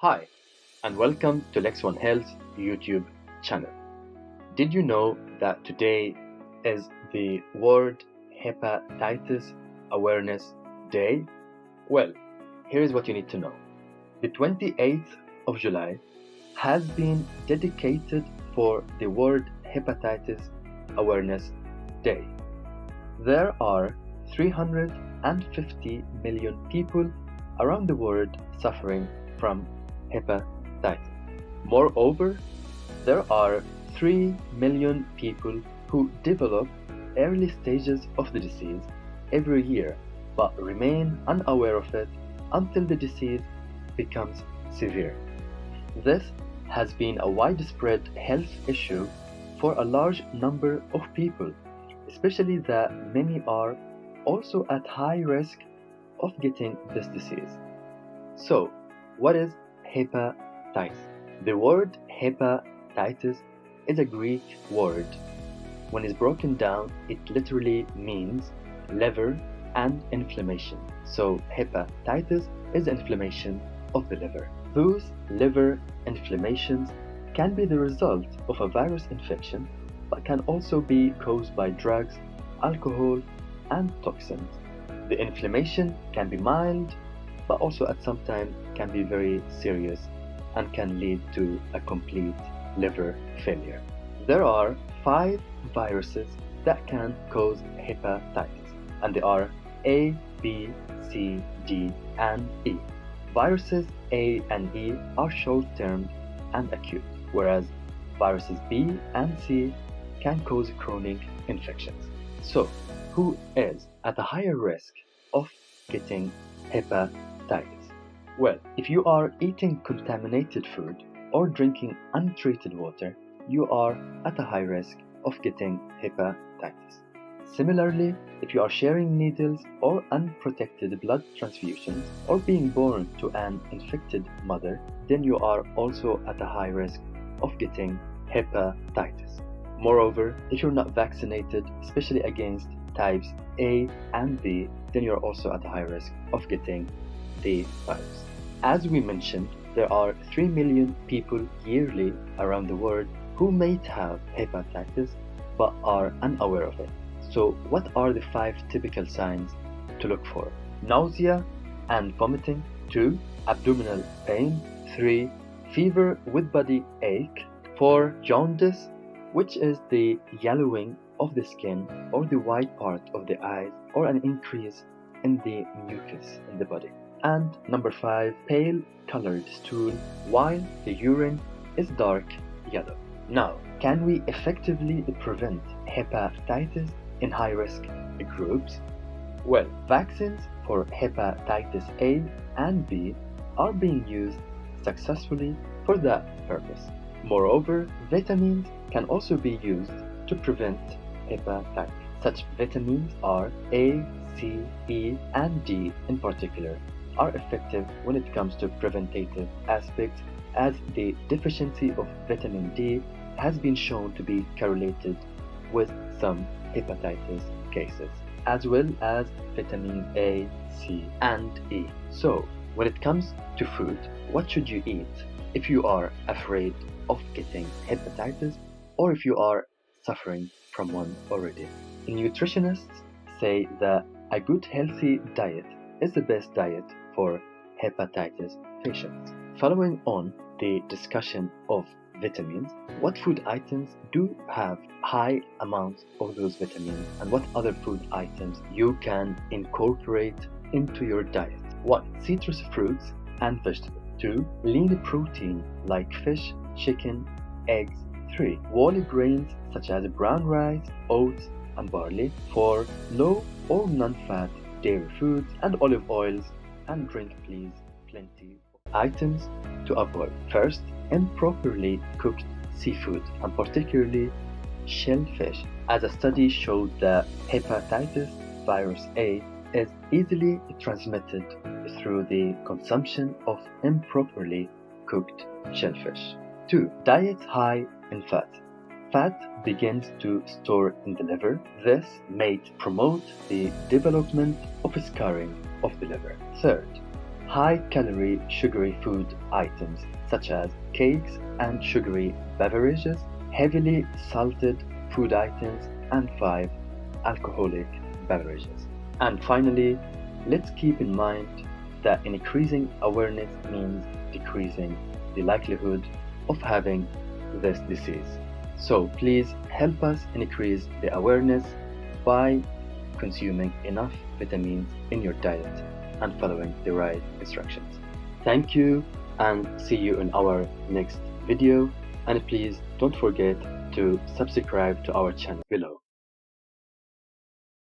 Hi, and welcome to Lex One Health YouTube channel. Did you know that today is the World Hepatitis Awareness Day? Well, here is what you need to know. The 28th of July has been dedicated for the World Hepatitis Awareness Day. There are 350 million people around the world suffering from hepatitis. Moreover, there are 3 million people who develop early stages of the disease every year but remain unaware of it until the disease becomes severe. This has been a widespread health issue for a large number of people, especially that many are also at high risk of getting this disease. So, what is hepatitis? The word hepatitis is a Greek word. When it's broken down, it literally means liver and inflammation. So hepatitis is inflammation of the liver. Those liver inflammations can be the result of a virus infection, but can also be caused by drugs, alcohol, and toxins. The inflammation can be mild, but also at some time can be very serious and can lead to a complete liver failure. There are 5 viruses that can cause hepatitis, and they are A, B, C, D, and E. Viruses A and E are short-term and acute, whereas viruses B and C can cause chronic infections. So, who is at a higher risk of getting hepatitis? Well, if you are eating contaminated food or drinking untreated water, you are at a high risk of getting hepatitis. Similarly, if you are sharing needles or unprotected blood transfusions or being born to an infected mother, then you are also at a high risk of getting hepatitis. Moreover, if you're not vaccinated, especially against types A and B, then you're also at a high risk of getting the virus. As we mentioned, there are 3 million people yearly around the world who may have hepatitis but are unaware of it. So what are the 5 typical signs to look for? Nausea and vomiting. 2. Abdominal pain. 3. Fever with body ache. 4. Jaundice, which is the yellowing of the skin or the white part of the eyes, or an increase in the mucus in the body. And number 5, pale colored stool while the urine is dark yellow. Now, can we effectively prevent hepatitis in high-risk groups? Well, vaccines for hepatitis A and B are being used successfully for that purpose. Moreover, vitamins can also be used to prevent hepatitis. Such vitamins are A, C, E, and D in particular are effective when it comes to preventative aspects, as the deficiency of vitamin D has been shown to be correlated with some hepatitis cases, as well as vitamin A, C, and E. So, when it comes to food, what should you eat if you are afraid of getting hepatitis or if you are suffering from one already? Nutritionists say that a good healthy diet is the best diet for hepatitis patients. Following on the discussion of vitamins, what food items do have high amounts of those vitamins and what other food items you can incorporate into your diet? 1. Citrus fruits and vegetables. 2. Lean protein like fish, chicken, eggs. 3. Whole grains such as brown rice, oats, and barley. 4. Low or non-fat dairy foods and olive oils, and drink please plenty of items to avoid. First, improperly cooked seafood, and particularly shellfish, as a study showed that hepatitis virus A is easily transmitted through the consumption of improperly cooked shellfish. 2. Diets high in fat. Fat begins to store in the liver. This may promote the development of scarring of the liver. Third, high-calorie sugary food items such as cakes and sugary beverages, heavily salted food items, and 5. Alcoholic beverages. And finally, let's keep in mind that increasing awareness means decreasing the likelihood of having this disease. So please help us increase the awareness by consuming enough vitamins in your diet and following the right instructions. Thank you and see you in our next video, and please don't forget to subscribe to our channel below.